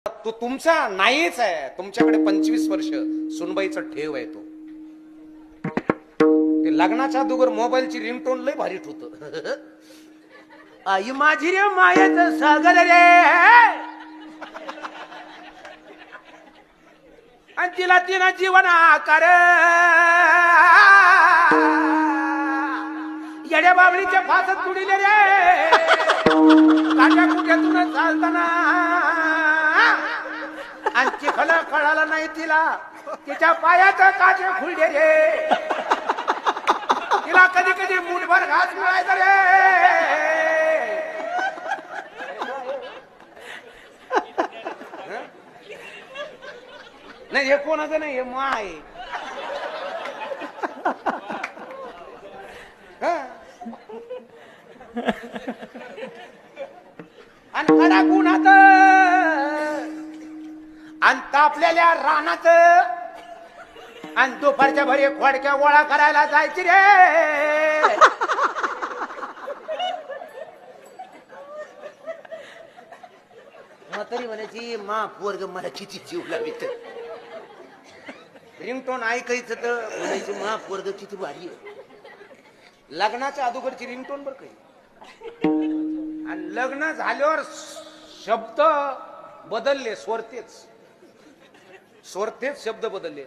तो तुमचा नाहीच आहे. तुमच्याकडे 25 वर्ष सुनबाईचा ठेव आहे. तो ते लग्नाच्या अगोदर मोबाईलची रिंगटोन लय भारी होत. आई माझी रे मायेच सागर रे, आणि तिला तिनं जीवन आकार, येड्या बाबळीच्या फासत तुडिले रे, काट्या कुठ्यातून चालताना, आणि चिखल कळाला नाही तिला, तिच्या पायात काटे खुलले रे, तिला कधी कधी मुठभर घास मिळायचा रे. नाही हे कोणाचं नाही, हे मा आहे. आणि कडा गुणात आणि तापलेल्या रानात, आणि दुपारच्या भरी खोडक्या गोळा करायला जायची रे. तरी म्हणायची मा पोरग मला किती जीव लावित. रिंगटोन ऐकायचं तर म्हणायची मा पोरग किती भारी आहे. लग्नाच्या अगोदरची रिंगटोन बर काही, आणि लग्न झाल्यावर शब्द बदलले, स्वरतेच शब्द बदलले.